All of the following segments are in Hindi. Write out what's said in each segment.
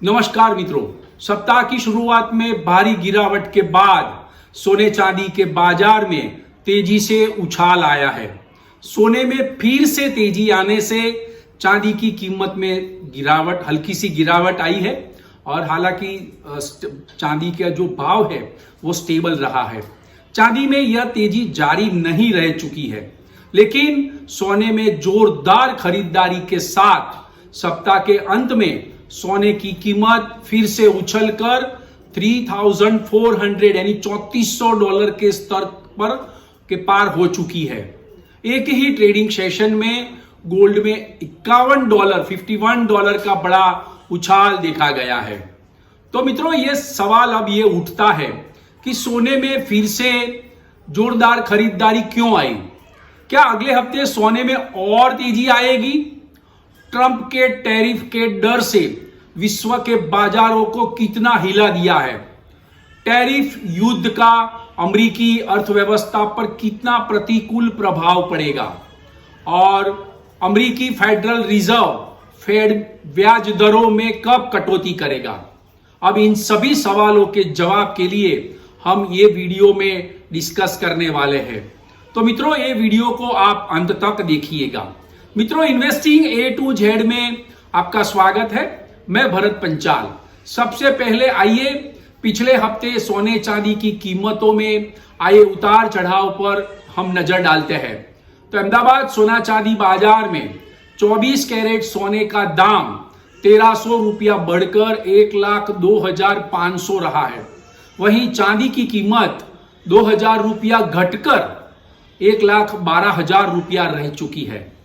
नमस्कार मित्रों, सप्ताह की शुरुआत में भारी गिरावट के बाद सोने चांदी के बाजार में तेजी से उछाल आया है। सोने में फिर से तेजी आने से चांदी की कीमत में हल्की सी गिरावट आई है और हालांकि चांदी का जो भाव है वो स्टेबल रहा है। चांदी में यह तेजी जारी नहीं रह चुकी है, लेकिन सोने में जोरदार खरीदारी के साथ सप्ताह के अंत में सोने की कीमत फिर से उछलकर 3,400 यानी $3400 के स्तर पर के पार हो चुकी है। एक ही ट्रेडिंग सेशन में गोल्ड में $51 का बड़ा उछाल देखा गया है। तो मित्रों, यह सवाल अब ये उठता है कि सोने में फिर से जोरदार खरीदारी क्यों आई? क्या अगले हफ्ते सोने में और तेजी आएगी? ट्रंप के टैरिफ के डर से विश्व के बाजारों को कितना हिला दिया है? टैरिफ युद्ध का अमेरिकी अर्थव्यवस्था पर कितना प्रतिकूल प्रभाव पड़ेगा? और अमेरिकी फेडरल रिजर्व फेड ब्याज दरों में कब कटौती करेगा? अब इन सभी सवालों के जवाब के लिए हम ये वीडियो में डिस्कस करने वाले हैं। तो मित्रों, ये वीडियो को आप अंत तक देखिएगा। मित्रों, इन्वेस्टिंग ए टू जेड में आपका स्वागत है। मैं भरत पंचाल। सबसे पहले आइए पिछले हफ्ते सोने चांदी की कीमतों में आए उतार चढ़ाव पर हम नजर डालते हैं। तो अहमदाबाद सोना चांदी बाजार में 24 कैरेट सोने का दाम 1300 रुपया बढ़कर 1,02,500 रहा है। वहीं चांदी की कीमत 2000 रुपया घटकर 1,12,000 रुपया रह चुकी है।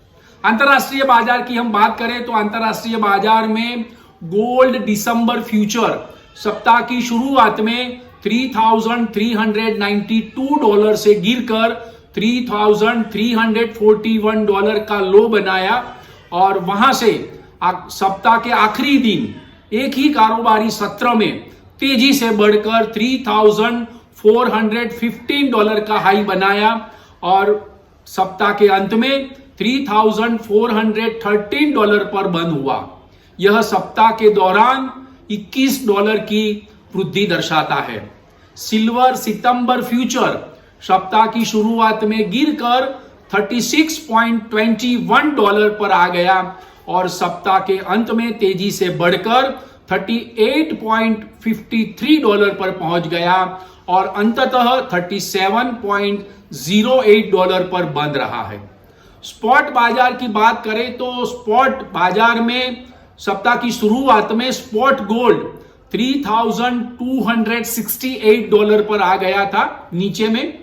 अंतरराष्ट्रीय बाजार की हम बात करें तो अंतरराष्ट्रीय बाजार में गोल्ड दिसंबर फ्यूचर सप्ताह की शुरुआत में $3,392 से गिरकर $3,341 का लो बनाया और वहां से सप्ताह के आखिरी दिन एक ही कारोबारी सत्र में तेजी से बढ़कर $3,415 का हाई बनाया और सप्ताह के अंत में $3,413 पर बंद हुआ। यह सप्ताह के दौरान $21 की वृद्धि दर्शाता है। सिल्वर सितंबर फ्यूचर सप्ताह की शुरुआत में गिरकर $36.21 पर आ गया और सप्ताह के अंत में तेजी से बढ़कर $38.53 पर पहुंच गया और अंततः $37.08 पर बंद रहा है। स्पॉट बाजार की बात करें तो स्पॉट बाजार में सप्ताह की शुरुआत में स्पॉट गोल्ड $3,268 पर आ गया था नीचे में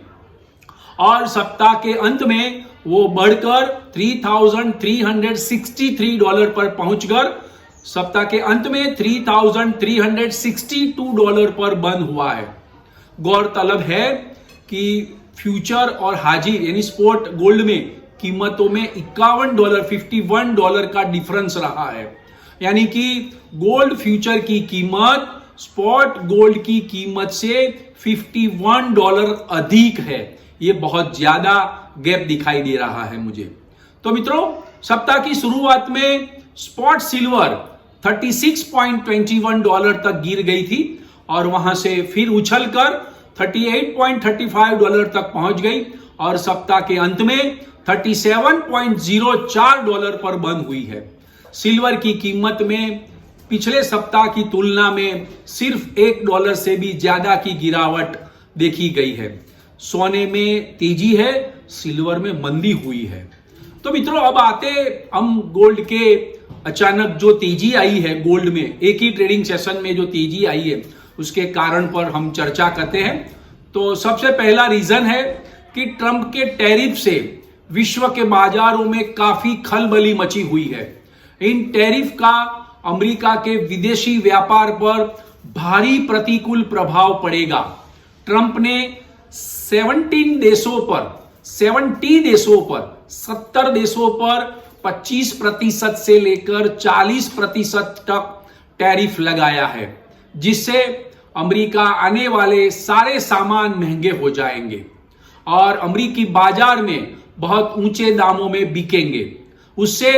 और सप्ताह के अंत में वो बढ़कर $3,363 पर पहुंचकर सप्ताह के अंत में $3,362 पर बंद हुआ है। गौरतलब है कि फ्यूचर और हाजिर यानी स्पॉट गोल्ड में कीमतों में $51 का डिफरेंस रहा है, यानी कि गोल्ड फ्यूचर की कीमत स्पॉट गोल्ड की कीमत से $51 अधिक है। ये बहुत ज्यादा गैप दिखाई दे रहा है मुझे। तो मित्रों, सप्ताह की शुरुआत में स्पॉट सिल्वर $36.21 तक गिर गई थी और वहां से फिर उछलकर $38.35 तक पहुंच गई और सप्ताह के अंत में $37.04 पर बंद हुई है। सिल्वर की कीमत में पिछले सप्ताह की तुलना में सिर्फ $1 से भी ज्यादा की गिरावट देखी गई है। सोने में तेजी है, सिल्वर में मंदी हुई है। तो मित्रों, अब आते हम गोल्ड के अचानक जो तेजी आई है गोल्ड में एक ही ट्रेडिंग सेशन में जो तेजी आई है उसके कारण पर हम चर्चा करते हैं। तो सबसे पहला रीजन है कि ट्रंप के टैरिफ से विश्व के बाजारों में काफी खलबली मची हुई है। इन टैरिफ का अमेरिका के विदेशी व्यापार पर भारी प्रतिकूल प्रभाव पड़ेगा। ट्रंप ने 70 देशों पर 70 देशों पर 25% से लेकर 40% तक टैरिफ लगाया है, जिससे अमेरिका आने वाले सारे सामान महंगे हो जाएंगे और अमेरिकी बाजार में बहुत ऊंचे दामों में बिकेंगे। उससे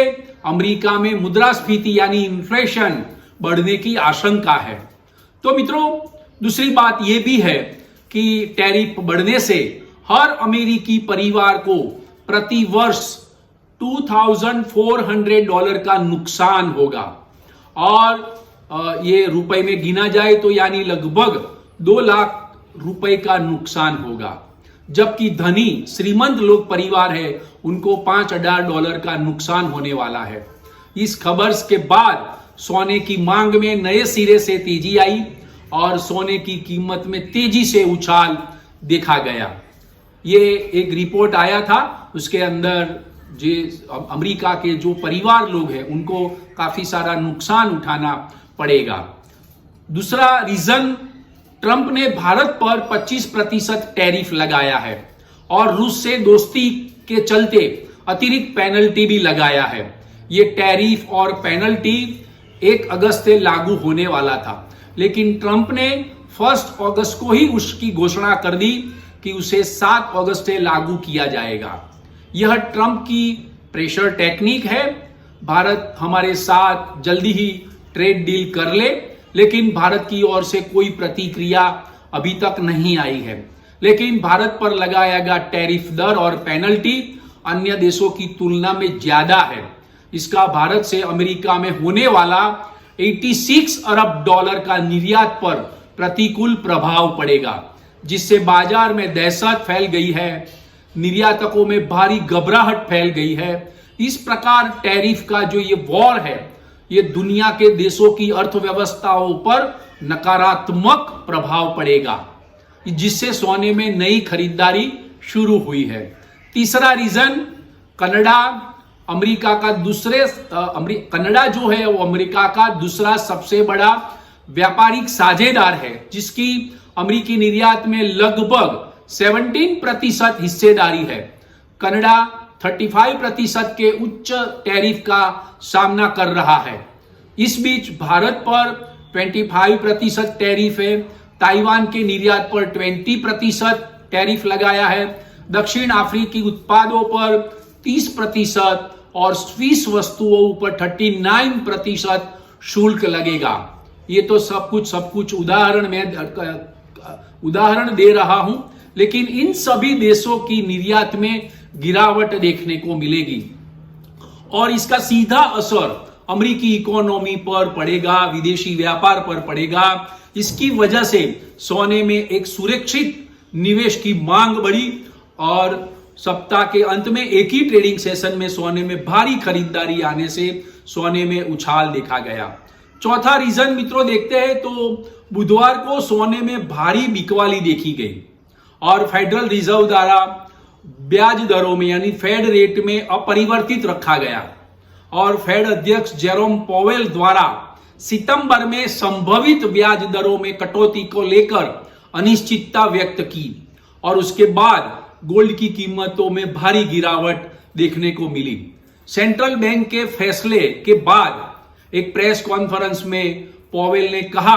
अमेरिका में मुद्रास्फीति यानी इन्फ्लेशन बढ़ने की आशंका है। तो मित्रों, दूसरी बात यह भी है कि टैरिफ बढ़ने से हर अमेरिकी परिवार को प्रति वर्ष $2,400 का नुकसान होगा, और ये रुपए में गिना जाए तो यानी लगभग 2 लाख रुपए का नुकसान होगा। जबकि धनी श्रीमंत लोग परिवार है, उनको $5,000 का नुकसान होने वाला है। इस खबर के बाद सोने की मांग में नए सिरे से तेजी आई और सोने की कीमत में तेजी से उछाल देखा गया। ये एक रिपोर्ट आया था, उसके अंदर जो अमेरिका के जो परिवार लोग हैं उनको काफी सारा नुकसान उठाना पड़ेगा। दूसरा रीजन, ट्रंप ने भारत पर 25% टैरिफ लगाया है और रूस से दोस्ती के चलते अतिरिक्त पेनल्टी भी लगाया है। ये टैरिफ और पेनल्टी 1 अगस्त से लागू होने वाला था, लेकिन ट्रंप ने 1 अगस्त को ही उसकी घोषणा कर दी कि उसे 7 अगस्त से लागू किया जाएगा। यह ट्रंप की प्रेशर टेक्निक है। भारत हमारे साथ जल्दी ही ट्रेड डील कर ले, लेकिन भारत की ओर से कोई प्रतिक्रिया अभी तक नहीं आई है। लेकिन भारत पर लगाया गया टैरिफ दर और पेनल्टी अन्य देशों की तुलना में ज्यादा है। इसका भारत से अमेरिका में होने वाला $86 अरब का निर्यात पर प्रतिकूल प्रभाव पड़ेगा, जिससे बाजार में दहशत फैल गई है, निर्यातकों में भारी घबराहट फैल गई है। इस प्रकार टैरिफ का जो ये वॉर है, ये दुनिया के देशों की अर्थव्यवस्थाओं पर नकारात्मक प्रभाव पड़ेगा, जिससे सोने में नई खरीदारी शुरू हुई है। तीसरा रीजन, कनाडा अमेरिका का कनाडा जो है वो अमेरिका का दूसरा सबसे बड़ा व्यापारिक साझेदार है, जिसकी अमेरिकी निर्यात में लगभग 17% हिस्सेदारी है। कनाडा 35% के उच्च टैरिफ का सामना कर रहा है। इस बीच भारत पर 25% टैरिफ है, ताइवान के निर्यात पर 20% टैरिफ लगाया है, दक्षिण अफ्रीकी उत्पादों पर 30% और स्विस वस्तुओं पर 39% शुल्क लगेगा। ये तो सब कुछ उदाहरण दे रहा हूं, लेकिन इन सभी देशों की निर्यात में गिरावट देखने को मिलेगी और इसका सीधा असर अमेरिकी इकोनॉमी पर पड़ेगा, विदेशी व्यापार पर पड़ेगा। इसकी वजह से सोने में एक सुरक्षित निवेश की मांग बढ़ी और सप्ताह के अंत में एक ही ट्रेडिंग सेशन में सोने में भारी खरीदारी आने से सोने में उछाल देखा गया। चौथा रीजन मित्रों देखते हैं तो बुधवार को सोने में भारी बिकवाली देखी गई और फेडरल रिजर्व द्वारा ब्याज दरों में यानी फेड रेट में अपरिवर्तित रखा गया और फेड अध्यक्ष जेरोम पॉवेल द्वारा सितंबर में संभवित ब्याज दरों में कटौती को लेकर अनिश्चितता व्यक्त की और उसके बाद गोल्ड की कीमतों में भारी गिरावट देखने को मिली। सेंट्रल बैंक के फैसले के बाद एक प्रेस कॉन्फ्रेंस में पॉवेल ने कहा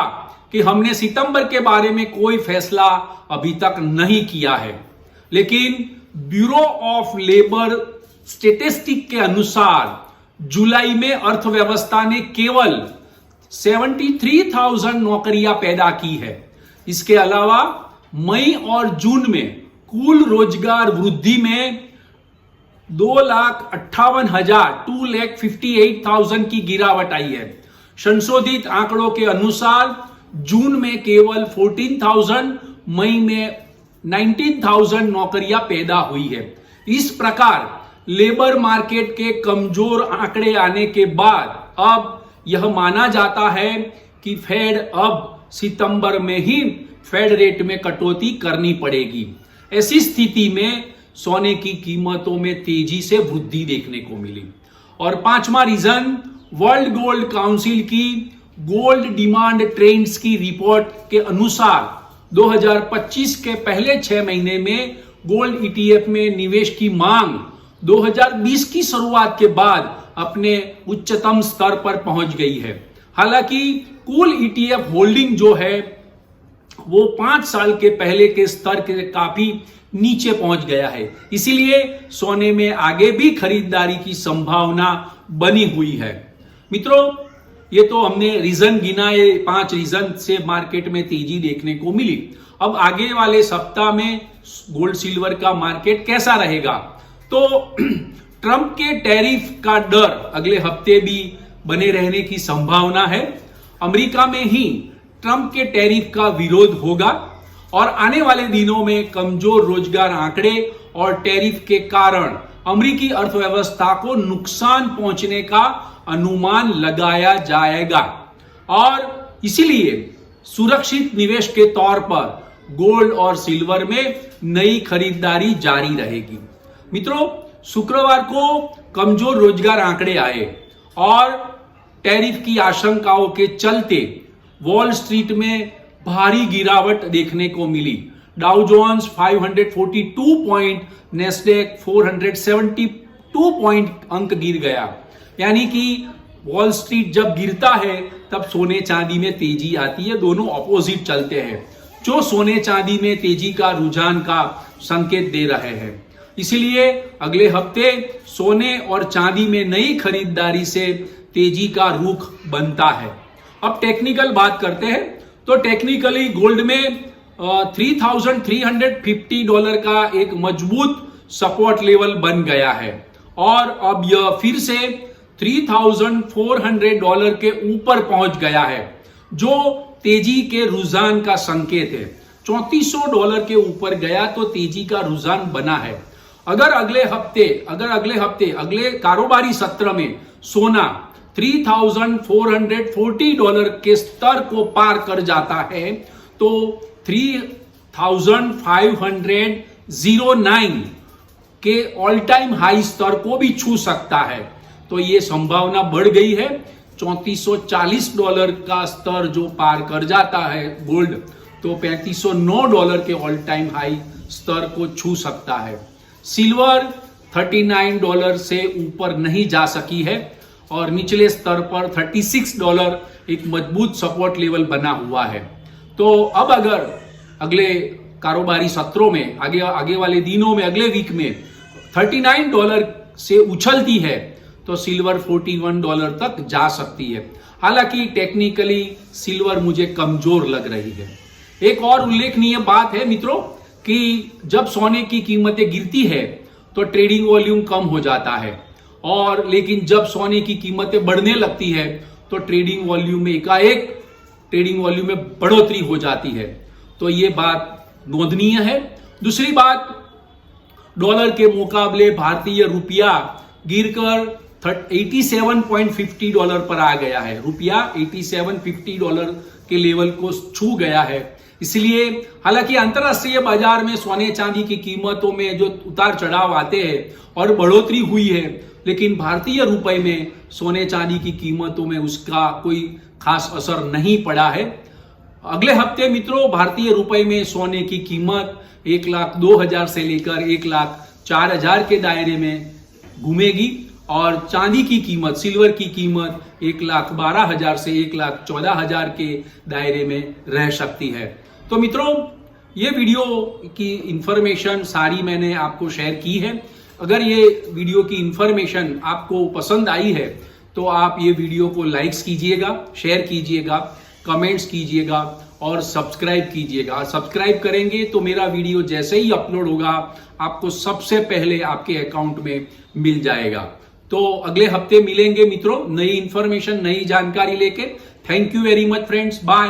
कि हमने सितंबर के बारे में कोई फैसला अभी तक नहीं किया है, लेकिन ब्यूरो ऑफ लेबर स्टेटिस्टिक के अनुसार जुलाई में अर्थव्यवस्था ने केवल 73,000 नौकरियां पैदा की है। इसके अलावा मई और जून में कुल रोजगार वृद्धि में 2,58,000 की गिरावट आई है। संशोधित आंकड़ों के अनुसार जून में केवल 14,000, मई में 19,000 नौकरियां पैदा हुई है। इस प्रकार लेबर मार्केट के कमजोर आंकड़े आने के बाद अब यह माना जाता है कि फेड अब सितंबर में ही फेड रेट में कटौती करनी पड़ेगी। ऐसी स्थिति में सोने की कीमतों में तेजी से वृद्धि देखने को मिली। और पांचवा रीजन, वर्ल्ड गोल्ड काउंसिल की गोल्ड डिमांड ट्रेंड्स की रिपोर्ट के अनुसार 2025 के पहले 6 महीने में गोल्ड ईटीएफ में निवेश की मांग 2020 की शुरुआत के बाद अपने उच्चतम स्तर पर पहुंच गई है। हालांकि कुल ईटीएफ होल्डिंग जो है वो 5 साल के पहले के स्तर के काफी नीचे पहुंच गया है, इसीलिए सोने में आगे भी खरीदारी की संभावना बनी हुई है। मित्रों, ये तो हमने रीजन गिना, ये 5 रीजन से मार्केट में तेजी देखने को मिली। अब आगे वाले सप्ताह में गोल्ड सिल्वर का मार्केट कैसा रहेगा? तो ट्रंप के टैरिफ का डर अगले हफ्ते भी बने रहने की संभावना है। अमेरिका में ही ट्रंप के टैरिफ का विरोध होगा और आने वाले दिनों में कमजोर रोजगार आंकड़े और टैरिफ के कारण अमेरिकी अर्थव्यवस्था को नुकसान पहुंचने का अनुमान लगाया जाएगा और इसीलिए सुरक्षित निवेश के तौर पर गोल्ड और सिल्वर में नई खरीदारी जारी रहेगी। मित्रों, शुक्रवार को कमजोर रोजगार आंकड़े आए और टैरिफ की आशंकाओं के चलते वॉल स्ट्रीट में भारी गिरावट देखने को मिली। Dow Jones 542 point, Nasdaq 472 point अंक गिर गया। यानी कि वॉल स्ट्रीट जब गिरता है तब सोने चांदी में तेजी आती है, दोनों ऑपोजिट चलते हैं, जो सोने चांदी में तेजी का रुझान का संकेत दे रहे हैं। इसलिए अगले हफ्ते सोने और चांदी में नई खरीदारी से तेजी का रुख बनता है। अब टेक्निकल बात करते हैं तो टेक्निकली गोल्ड में $3,350 का एक मजबूत सपोर्ट लेवल बन गया है और अब यह फिर से $3,400 के ऊपर पहुंच गया है, जो तेजी के रुझान का संकेत है। $3,400 के ऊपर गया तो तेजी का रुझान बना है। अगर अगले हफ्ते अगले कारोबारी सत्र में सोना $3,440 के स्तर को पार कर जाता है तो 3,509 के ऑल टाइम हाई स्तर को भी छू सकता है। तो ये संभावना बढ़ गई है। $3,440 का स्तर जो पार कर जाता है गोल्ड, तो $3,509 के ऑल टाइम हाई स्तर को छू सकता है। सिल्वर $39 से ऊपर नहीं जा सकी है और निचले स्तर पर $36 एक मजबूत सपोर्ट लेवल बना हुआ है। तो अब अगर अगले कारोबारी सत्रों में आगे वाले दिनों में अगले वीक में $39 से उछलती है तो सिल्वर $41 तक जा सकती है। हालांकि टेक्निकली सिल्वर मुझे कमजोर लग रही है। एक और उल्लेखनीय बात है मित्रों कि जब सोने की कीमतें गिरती है तो ट्रेडिंग वॉल्यूम कम हो जाता है और लेकिन जब सोने की कीमतें बढ़ने लगती है तो ट्रेडिंग वॉल्यूम में एकाएक बढ़ोतरी हो जाती है। तो ये बात नोंदनीय है। दूसरी बात, डॉलर के मुकाबले भारतीय रुपया गिरकर $87.50 पर आ गया है। रुपया $87.50 के लेवल को छू गया है। इसलिए हालांकि अंतरराष्ट्रीय बाजार में सोने चांदी की कीमतों में जो उतार चढ़ाव आते हैं और बढ़ोतरी हुई है, लेकिन भारतीय रुपए में सोने चांदी की कीमतों में उसका कोई खास असर नहीं पड़ा है। अगले हफ्ते मित्रों भारतीय रुपए में सोने की कीमत 1,02,000 से लेकर 1,04,000 के दायरे में घूमेगी और चांदी की कीमत, सिल्वर की कीमत 1,12,000 से 1,14,000 के दायरे में रह सकती है। तो मित्रों, ये वीडियो की इंफॉर्मेशन सारी मैंने आपको शेयर की है। अगर ये वीडियो की इंफॉर्मेशन आपको पसंद आई है तो आप ये वीडियो को लाइक्स कीजिएगा, शेयर कीजिएगा, कमेंट्स कीजिएगा और सब्सक्राइब कीजिएगा। सब्सक्राइब करेंगे तो मेरा वीडियो जैसे ही अपलोड होगा आपको सबसे पहले आपके अकाउंट में मिल जाएगा। तो अगले हफ्ते मिलेंगे मित्रों नई इंफॉर्मेशन, नई जानकारी लेके। Thank you very much friends, bye.